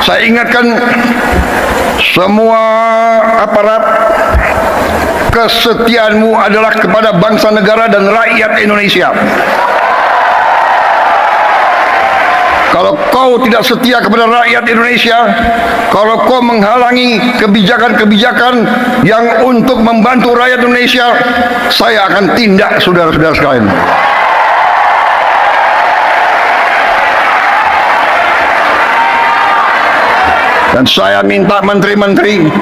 Saya ingatkan semua aparat, kesetiaanmu adalah kepada bangsa negara dan rakyat Indonesia. Kalau kau tidak setia kepada rakyat Indonesia, kalau kau menghalangi kebijakan-kebijakan yang untuk membantu rakyat Indonesia, saya akan tindak saudara-saudara sekalian. Dan saya minta menteri-menteri,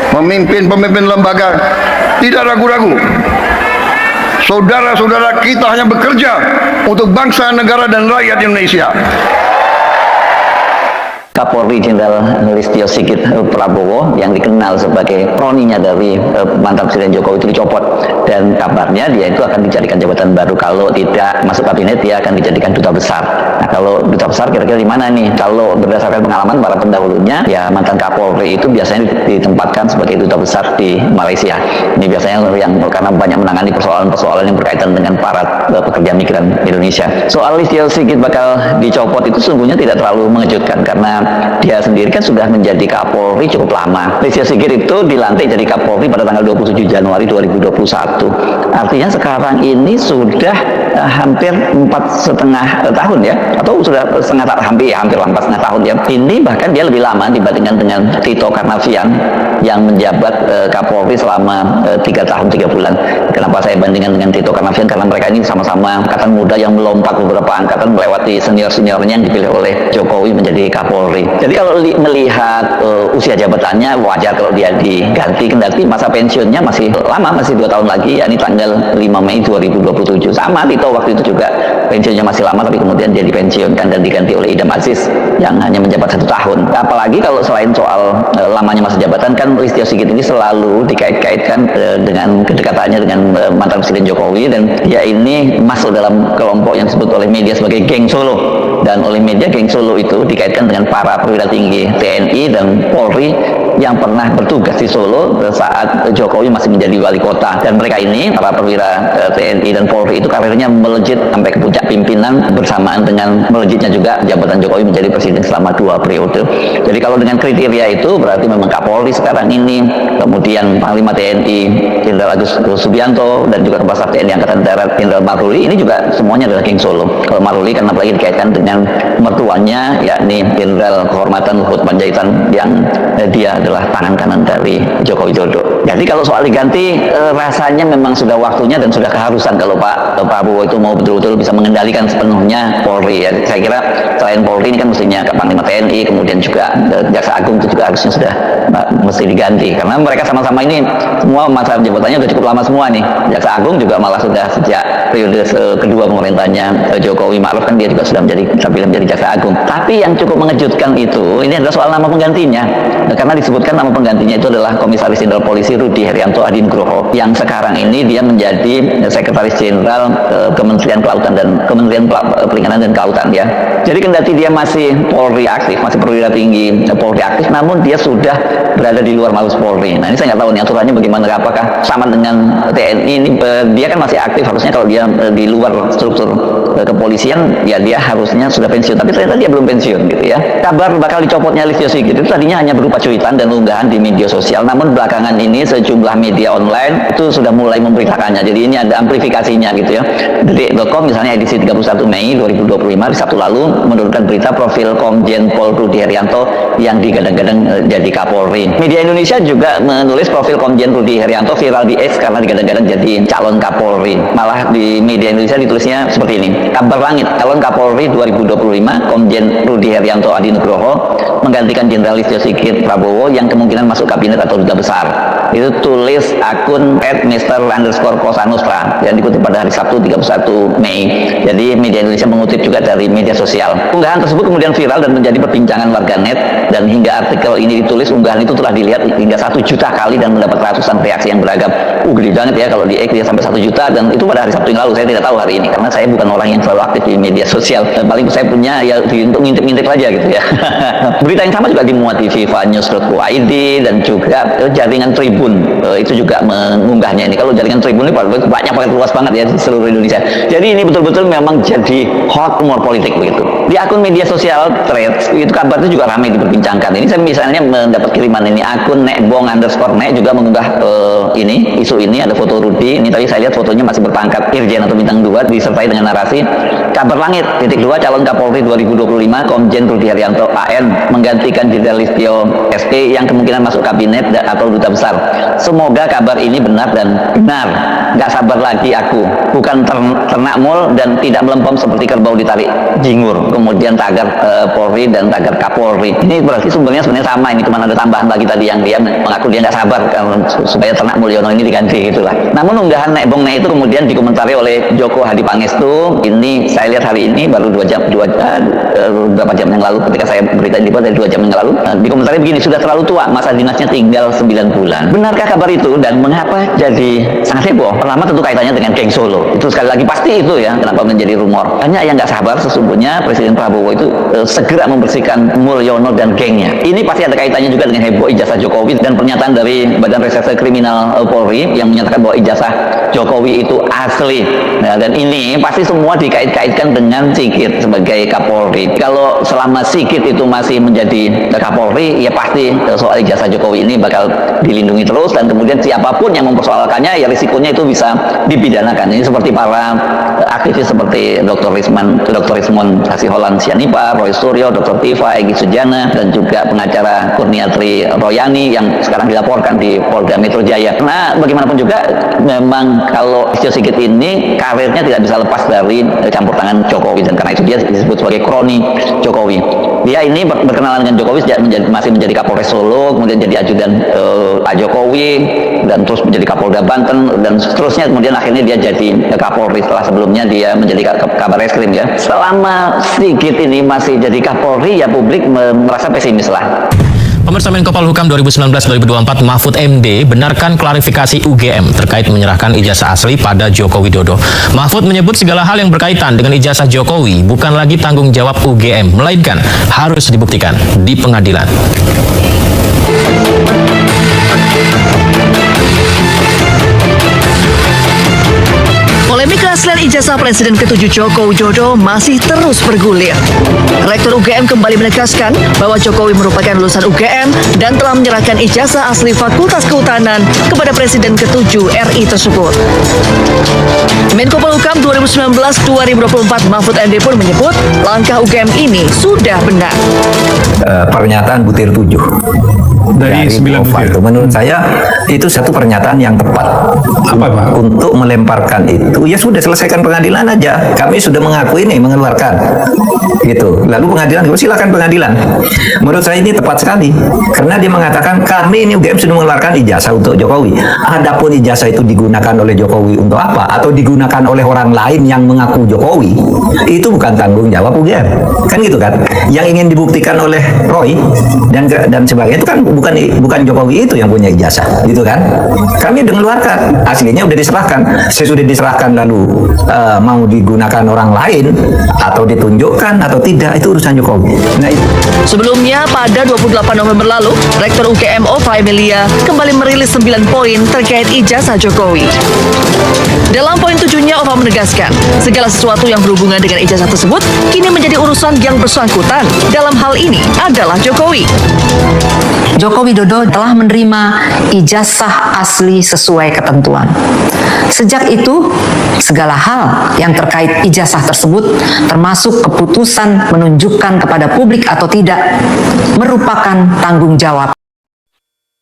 pemimpin-pemimpin lembaga, tidak ragu-ragu. Saudara-saudara kita hanya bekerja untuk bangsa, negara, dan rakyat Indonesia. Kapolri Jenderal Listio Sigit Prabowo yang dikenal sebagai kroninya dari mantan Presiden Jokowi itu dicopot, dan kabarnya dia itu akan dijadikan jabatan baru. Kalau tidak masuk kabinet, dia akan dijadikan duta besar. Nah, kalau duta besar kira-kira di mana nih? Kalau berdasarkan pengalaman para pendahulunya, ya mantan Kapolri itu biasanya ditempatkan sebagai duta besar di Malaysia. Ini biasanya yang karena banyak menangani persoalan-persoalan yang berkaitan dengan para pekerja migran Indonesia. Soal Listio Sigit bakal dicopot itu sungguhnya tidak terlalu mengejutkan, karena dia sendiri kan sudah menjadi Kapolri cukup lama. Listio Sigit itu dilantik jadi Kapolri pada tanggal 27 Januari 2021. Artinya sekarang ini sudah hampir 4,5 tahun ya, atau sudah hampir 4,5 tahun ya. Ini bahkan dia lebih lama dibandingkan dengan Tito Karnavian yang menjabat Kapolri selama 3 tahun 3 bulan. Kenapa saya bandingkan dengan Tito Karnavian? Karena mereka ini sama-sama angkatan muda yang melompat beberapa angkatan melewati senior-seniornya yang dipilih oleh Jokowi menjadi Kapolri. Jadi kalau melihat usia jabatannya wajar kalau dia diganti, kendati masa pensiunnya masih lama, masih 2 tahun lagi, yakni tanggal 5 Mei 2027. Sama Tito waktu itu juga pensiunnya masih lama, tapi kemudian dia dipensiunkan dan diganti oleh Idam Aziz yang hanya menjabat 1 tahun. Apalagi kalau selain soal lamanya masa jabatan, kan Listio Sigit ini selalu dikait-kaitkan dengan kedekatannya dengan mantan Presiden Jokowi, dan dia ini masuk dalam kelompok yang disebut oleh media sebagai geng Solo. Dan oleh media, geng Solo itu dikaitkan dengan para perwira tinggi TNI dan Polri yang pernah bertugas di Solo saat Jokowi masih menjadi wali kota. Dan mereka ini, para perwira TNI dan Polri itu karirnya melejit sampai ke puncak pimpinan bersamaan dengan melejitnya juga jabatan Jokowi menjadi presiden selama 2 periode. Jadi kalau dengan kriteria itu berarti memang Kapolri sekarang ini, kemudian Panglima TNI Jenderal Agus Subianto, dan juga Kepala Staf TNI Angkatan Darat Jenderal Maruli, ini juga semuanya adalah geng Solo. Kalau Maruli kan apalagi dikaitkan dengan mertuanya, yakni Jenderal Kehormatan Luhut Panjaitan, yang dia adalah tangan kanan dari Joko Widodo. Jadi kalau soal diganti, rasanya memang sudah waktunya dan sudah keharusan kalau Pak Prabowo itu mau betul-betul bisa mengendalikan sepenuhnya Polri. Ya, saya kira selain Polri ini kan mestinya ke Panglima TNI, kemudian juga Jaksa Agung itu juga harusnya sudah mesti diganti, karena mereka sama-sama ini semua masa jabatannya sudah cukup lama semua nih. Jaksa Agung juga malah sudah sejak periode kedua pemerintahnya Jokowi Ma'ruf kan dia juga sudah terpilih menjadi Jaksa Agung. Tapi yang cukup mengejutkan itu ini adalah soal nama penggantinya, karena disebutkan nama penggantinya itu adalah Komisaris Jenderal Polisi Rudi Herianto Adinugroho, yang sekarang ini dia menjadi Sekretaris Jenderal Kementerian Kelautan dan Kementerian Perikanan dan Kelautan ya. Jadi kendati dia masih Polri aktif, masih perwira tinggi Polri aktif, namun dia sudah berada di luar Mabes Polri. Nah, ini saya nggak tahu nih aturannya bagaimana, apakah sama dengan TNI ini, dia kan masih aktif, harusnya kalau dia di luar struktur kepolisian ya dia harusnya sudah pensiun, tapi ternyata dia belum pensiun gitu ya. Kabar bakal dicopotnya Listio Sigit itu tadinya hanya berupa cuitan dan unggahan di media sosial, namun belakangan ini sejumlah media online itu sudah mulai memberitakannya. Jadi ini ada amplifikasinya gitu ya. Detik.com misalnya edisi 31 Mei 2025 di Sabtu lalu menurunkan berita profil Komjen Pol Rudi Herianto yang digadang-gadang jadi Kapolri. Media Indonesia juga menulis profil Komjen Rudi Herianto viral di X karena digadang-gadang jadi calon Kapolri. Malah di media Indonesia ditulisnya seperti ini: kabar langit, calon Kapolri 2025 Komjen Rudi Herianto Adinugroho menggantikan Jenderal Listio Sigit Prabowo yang kemungkinan masuk kabinet atau duta besar. Itu tulis akun @Mr_Kosanustra yang dikutip pada hari Sabtu 31 Mei. Jadi media Indonesia mengutip juga dari media sosial. Unggahan tersebut kemudian viral dan menjadi perbincangan warganet, dan hingga artikel ini ditulis, unggahan itu telah dilihat hingga 1 juta kali dan mendapat ratusan reaksi yang beragam. Gede banget ya kalau di X dia sampai 1 juta, dan itu pada hari Sabtu yang lalu. Saya tidak tahu hari ini karena saya bukan orang yang selalu aktif di media sosial. Paling saya punya ya untuk ngintip-ngintip aja gitu ya. Berita yang sama juga dimuat di vivanews.co.id dan juga jaringan Tribun itu juga mengunggahnya ini. Kalau jaringan Tribun ini banyak banget, luas banget ya di seluruh Indonesia. Jadi ini betul-betul memang jadi hot rumor politik begitu. Di akun media sosial Threads itu kabar itu juga ramai diperbincangkan. Ini saya misalnya mendapat kiriman ini akun @bong_nek juga mengunggah ini isu ini, ada foto Rudi ini, tapi saya lihat fotonya masih berpangkat Irjen atau bintang 2 disertai dengan narasi kabar langit _2 calon Kapolri 2025 Komjen Rudi Haryanto AN menggantikan Jenderal Listio SP yang kemungkinan masuk kabinet atau duta besar. Semoga kabar ini benar dan benar. Nggak sabar lagi aku, bukan ternak mul dan tidak melempem seperti kerbau ditarik jingur. Kemudian tagar Polri dan tagar Kapolri. Ini berarti sumbernya sebenarnya sama. Ini cuma ada tambahan lagi tadi yang dia mengaku dia nggak sabar supaya ternak Mulyono ini diganti gitulah. Namun unggahan Nek Bong Nek itu kemudian dikomentari oleh Joko Hadi Pangestu. Ini saya lihat hari ini baru beberapa jam yang lalu ketika saya berita di dari 2 jam yang lalu. Dikomentari begini, sudah terlalu tua, masa dinasnya tinggal 9 bulan. Benarkah kabar itu dan mengapa jadi sangat heboh? Pertama tentu kaitannya dengan geng Solo. Itu sekali lagi pasti itu ya, kenapa menjadi rumor. Banyak yang nggak sabar sesungguhnya Presiden Prabowo itu segera membersihkan Mulyono dan gengnya. Ini pasti ada kaitannya juga dengan heboh ijazah Jokowi dan pernyataan dari Badan Reserse Kriminal Polri yang menyatakan bahwa ijazah Jokowi itu asli. Nah, dan ini pasti semua dikait-kaitkan dengan Sigit sebagai Kapolri. Kalau selama Sigit itu masih menjadi Kapolri, ya pasti soal ijazah Jokowi ini bakal dilindungi terus, dan kemudian siapapun yang mempersoalkannya ya risikonya itu bisa dipidanakan. Ini seperti para aktivis seperti Dr. Rismon Hasiholan Sianipa, Roy Suryo, Dr. Tifa, Egy Sujana, dan juga pengacara Kurniatri Royani yang sekarang dilaporkan di Polda Metro Jaya. Karena bagaimanapun juga memang kalau Listio Sigit ini karirnya tidak bisa lepas dari campur tangan Jokowi, dan karena itu dia disebut sebagai kroni Jokowi. Dia ini berkenalan dengan Jokowi sejak masih menjadi Kapolres Solo, kemudian jadi ajudan Pak Jokowi, dan terus menjadi Kapolda Banten, dan seterusnya. Kemudian akhirnya dia jadi Kapolri setelah sebelumnya dia menjadi Kabar Eskrim ya. Selama Sigit ini masih jadi Kapolri, ya publik merasa pesimis lah. Pemirsa Menko Polhukam 2019-2024 Mahfud MD benarkan klarifikasi UGM terkait menyerahkan ijazah asli pada Joko Widodo. Mahfud menyebut segala hal yang berkaitan dengan ijazah Jokowi bukan lagi tanggung jawab UGM, melainkan harus dibuktikan di pengadilan. Polemik keaslian ijazah Presiden ke-7 Joko Widodo masih terus bergulir. Rektor UGM kembali menegaskan bahwa Jokowi merupakan lulusan UGM dan telah menyerahkan ijazah asli Fakultas Kehutanan kepada Presiden ke-7 RI tersebut. Menko Polhukam 2019-2024 Mahfud MD pun menyebut langkah UGM ini sudah benar. Pernyataan butir 7 dari 9 butir. Menurut saya itu satu pernyataan yang tepat. Apa, Pak? Untuk melemparkan itu, ya sudah selesaikan pengadilan aja. Kami sudah mengakui ini, mengeluarkan. Gitu. Lalu pengadilan, silakan pengadilan. Menurut saya ini tepat sekali. Karena dia mengatakan kami ini UGM sudah mengeluarkan ijazah untuk Jokowi. Adapun ijazah itu digunakan oleh Jokowi untuk apa? Atau digunakan oleh orang lain yang mengaku Jokowi, itu bukan tanggung jawab UGM. Kan gitu kan? Yang ingin dibuktikan oleh Roy dan sebagainya itu kan bukan Jokowi itu yang punya ijazah, gitu kan? Kami udah mengeluarkan, aslinya udah diserahkan. Sesudah diserahkan lalu mau digunakan orang lain atau ditunjukkan atau tidak, itu urusan Jokowi. Nah, itu. Sebelumnya pada 28 November lalu, Rektor UGM Ova Emilia kembali merilis 9 poin terkait ijazah Jokowi. Dalam poin 7-nya, Ova menegaskan segala sesuatu yang berhubungan dengan ijazah tersebut kini menjadi urusan yang bersangkutan. Dalam hal ini adalah Jokowi. Joko Widodo telah menerima ijazah asli sesuai ketentuan. Sejak itu, segala hal yang terkait ijazah tersebut, termasuk keputusan menunjukkan kepada publik atau tidak, merupakan tanggung jawab.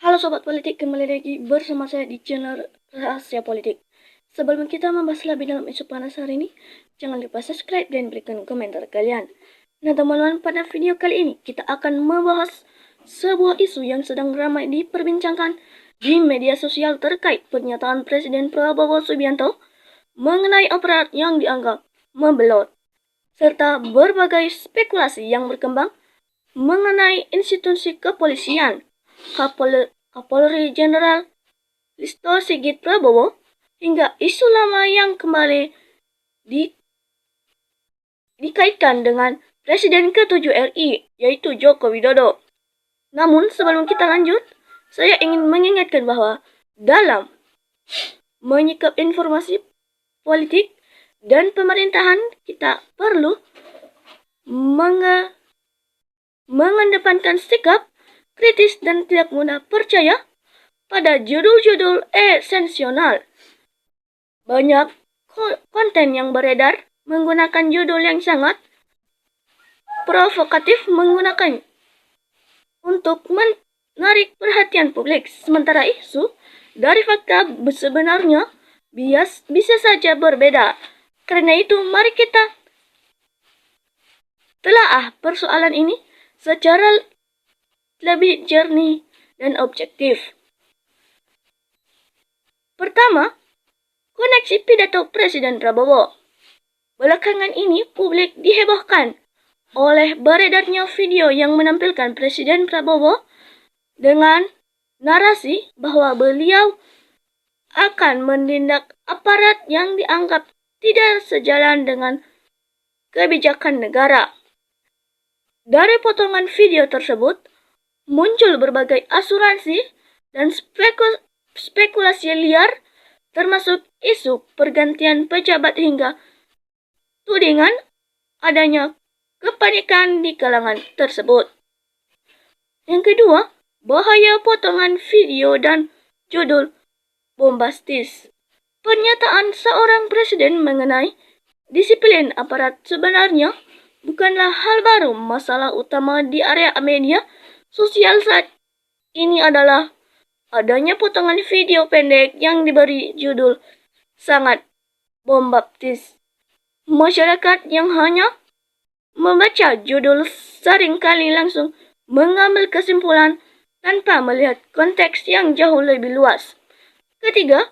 Halo Sobat Politik, kembali lagi bersama saya di channel Rahasia Politik. Sebelum kita membahas lebih dalam isu panas hari ini, jangan lupa subscribe dan berikan komentar kalian. Nah teman-teman, pada video kali ini kita akan membahas sebuah isu yang sedang ramai diperbincangkan di media sosial terkait pernyataan Presiden Prabowo Subianto mengenai aparat yang dianggap membelot, serta berbagai spekulasi yang berkembang mengenai institusi kepolisian, Kapolri Jenderal Listio Sigit Prabowo, hingga isu lama yang kembali dikaitkan dengan Presiden ke-7 RI, yaitu Joko Widodo. Namun sebelum kita lanjut, saya ingin mengingatkan bahwa dalam menyikap informasi politik dan pemerintahan, kita perlu mengedepankan sikap kritis dan tidak mudah percaya pada judul-judul sensasional. Banyak konten yang beredar menggunakan judul yang sangat provokatif untuk menarik perhatian publik. Sementara isu dari fakta sebenarnya bisa saja berbeda. Karena itu, mari kita telaah persoalan ini secara lebih jernih dan objektif. Pertama, koneksi pidato Presiden Prabowo. Belakangan ini publik dihebohkan oleh beredarnya video yang menampilkan Presiden Prabowo dengan narasi bahwa beliau akan menindak aparat yang dianggap tidak sejalan dengan kebijakan negara. Dari potongan video tersebut, muncul berbagai asuransi dan spekulasi liar, termasuk isu pergantian pejabat hingga tudingan adanya kepanikan di kalangan tersebut. Yang kedua, bahaya potongan video dan judul bombastis. Pernyataan seorang presiden mengenai disiplin aparat sebenarnya bukanlah hal baru. Masalah utama di area media sosial saat ini adalah adanya potongan video pendek yang diberi judul sangat bombastis. Masyarakat yang hanya membaca judul seringkali langsung mengambil kesimpulan tanpa melihat konteks yang jauh lebih luas. Ketiga,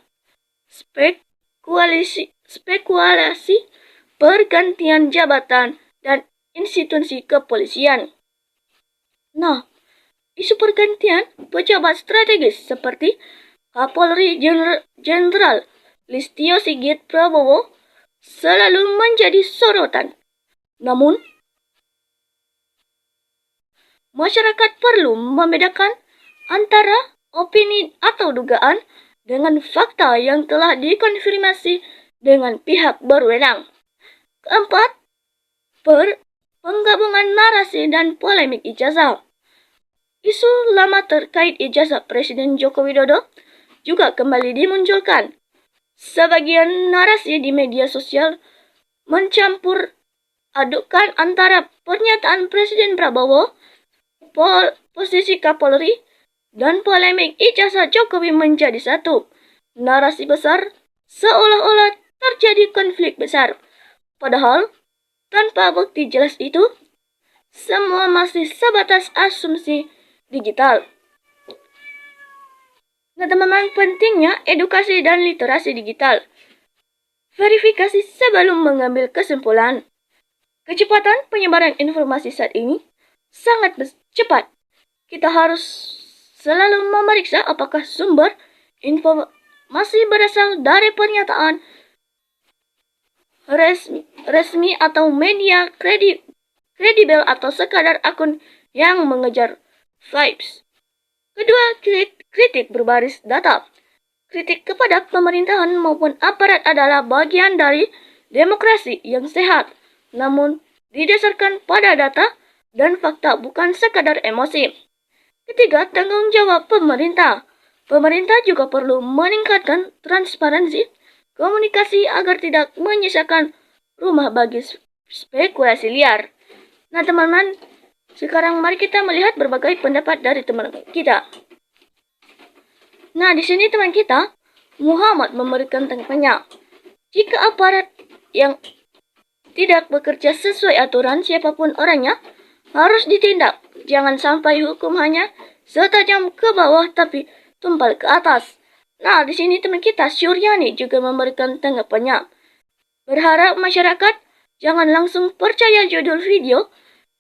spekulasi pergantian jabatan dan institusi kepolisian. Nah, isu pergantian pejabat strategis seperti Kapolri Jenderal Listio Sigit Prabowo selalu menjadi sorotan. Namun, masyarakat perlu membedakan antara opini atau dugaan dengan fakta yang telah dikonfirmasi dengan pihak berwenang. Keempat, penggabungan narasi dan polemik ijazah. Isu lama terkait ijazah Presiden Joko Widodo juga kembali dimunculkan. Sebagian narasi di media sosial mencampur adukan antara pernyataan Presiden Prabowo, posisi Kapolri, dan polemik ijazah Jokowi menjadi satu. Narasi besar seolah-olah terjadi konflik besar. Padahal, tanpa bukti jelas itu, semua masih sebatas asumsi digital. Nah, teman-teman, pentingnya edukasi dan literasi digital. Verifikasi sebelum mengambil kesimpulan. Kecepatan penyebaran informasi saat ini sangat cepat. Kita harus selalu memeriksa apakah sumber informasi berasal dari pernyataan resmi atau media kredibel atau sekadar akun yang mengejar vibes. Kedua, kritik berbasis data. Kritik kepada pemerintahan maupun aparat adalah bagian dari demokrasi yang sehat, namun didasarkan pada data dan fakta, bukan sekadar emosi. Ketiga, tanggung jawab pemerintah. Pemerintah juga perlu meningkatkan transparansi komunikasi agar tidak menyisakan rumah bagi spekulasi liar. Nah, teman-teman, sekarang mari kita melihat berbagai pendapat dari teman kita. Nah, di sini teman kita, Muhammad, memberikan tanggapannya. Jika aparat yang tidak bekerja sesuai aturan, siapapun orangnya harus ditindak. Jangan sampai hukum hanya setajam ke bawah tapi tumpal ke atas. Nah, di sini teman kita, Suryani, juga memberikan tanggapannya. Berharap masyarakat jangan langsung percaya judul video,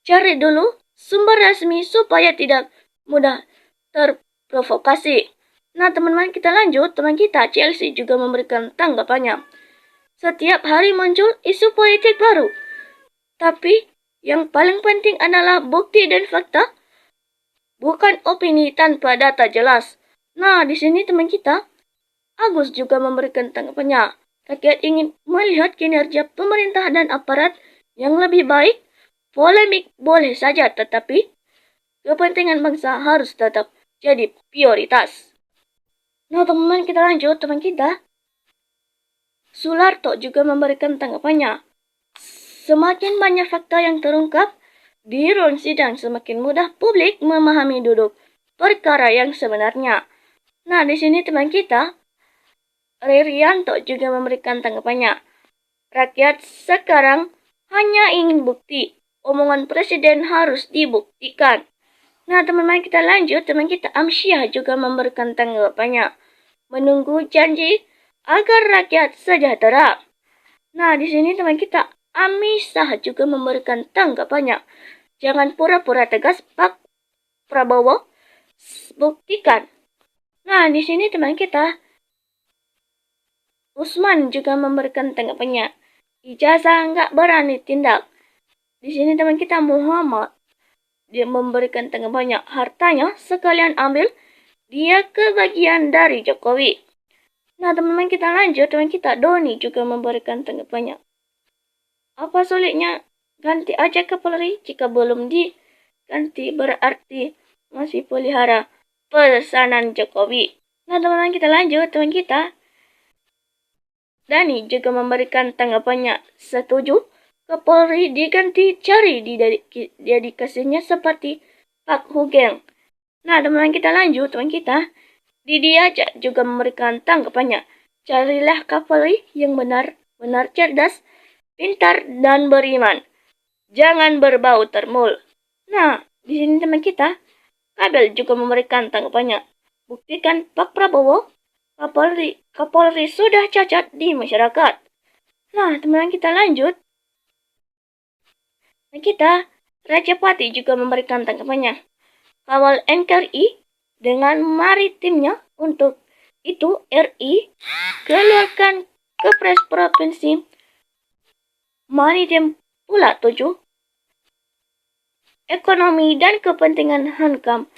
cari dulu sumber resmi supaya tidak mudah terprovokasi. Nah, teman-teman, kita lanjut. Teman kita, Chelsea, juga memberikan tanggapannya. Setiap hari muncul isu politik baru. Tapi, yang paling penting adalah bukti dan fakta, bukan opini tanpa data jelas. Nah, di sini teman kita, Agus, juga memberikan tanggapannya. Rakyat ingin melihat kinerja pemerintah dan aparat yang lebih baik, Polemik boleh saja, tetapi kepentingan bangsa harus tetap jadi prioritas. Nah teman-teman, kita lanjut. Teman kita Sularto juga memberikan tanggapannya. Semakin banyak fakta yang terungkap di ruang sidang, semakin mudah publik memahami duduk perkara yang sebenarnya. Nah, di sini teman kita Ririanto juga memberikan tanggapannya. Rakyat sekarang hanya ingin bukti. Omongan presiden harus dibuktikan. Nah, teman-teman, kita lanjut. Teman kita Amsyah juga memberikan tanggapannya. Menunggu janji agar rakyat sejahtera. Nah, di sini teman kita Amisah juga memberikan tanggapannya. Jangan pura-pura tegas, Pak Prabowo, buktikan. Nah, di sini teman kita Usman juga memberikan tanggapannya. Ijazah nggak berani tindak. Di sini teman kita Muhammad, dia memberikan tanggapannya. Hartanya sekalian ambil, dia kebagian dari Jokowi. Nah, teman-teman, kita lanjut. Teman kita Doni juga memberikan tanggapannya. Apa sulitnya? Ganti aja Kapolri. Jika belum diganti berarti masih pelihara pesanan Jokowi. Nah, teman-teman, kita lanjut. Teman kita Dani juga memberikan tanggapannya. Setuju Kapolri diganti, cari dedikasinya seperti Pak Hugeng. Nah, teman-teman, kita lanjut. Teman kita Didi Aja juga memberikan tanggapannya. Carilah Kapolri yang benar-benar cerdas, pintar, dan beriman. Jangan berbau termul. Nah, di sini teman kita Kabel juga memberikan tanggapannya. Buktikan Pak Prabowo, Kapolri sudah cacat di masyarakat. Nah, teman-teman, kita lanjut. Nah, kita Rajapati juga memberikan tanggapannya. Kawal NKRI dengan maritimnya, untuk itu RI keluarkan Kepres Provinsi Maritim pula 7. Ekonomi dan kepentingan Hankam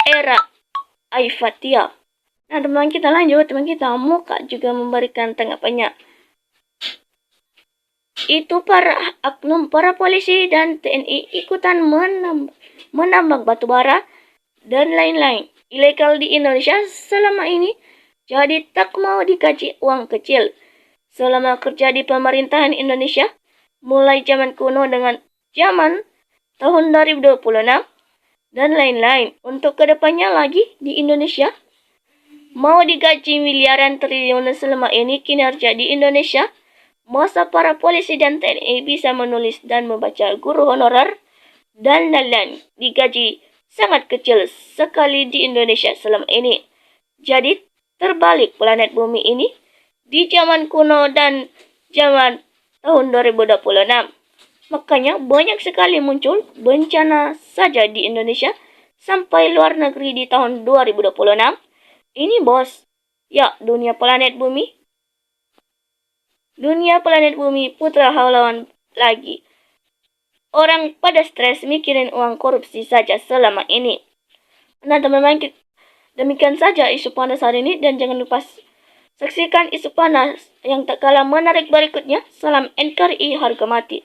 era Aifatia. Nah, teman kita lanjut. Teman kita Muka juga memberikan tanggapannya. Itu para oknum, para polisi dan TNI ikutan menambang batubara dan lain-lain ilegal di Indonesia selama ini, jadi tak mau dikaji uang kecil. Selama kerja di pemerintahan Indonesia, mulai zaman kuno dengan zaman tahun 2026 dan lain-lain. Untuk kedepannya lagi di Indonesia, mau digaji miliaran triliun selama ini kinerja di Indonesia, masa para polisi dan TNI bisa menulis dan membaca, guru honorer dan lain-lain digaji sangat kecil sekali di Indonesia selama ini. Jadi terbalik planet bumi ini di zaman kuno dan zaman tahun 2026. Makanya banyak sekali muncul bencana saja di Indonesia sampai luar negeri di tahun 2026. Ini bos, ya dunia planet bumi putra pahlawan lagi. Orang pada stres mikirin uang korupsi saja selama ini. Nah, teman-teman, demikian saja isu panas hari ini, dan jangan lupa saksikan isu panas yang tak kalah menarik berikutnya. Salam NKRI harga mati.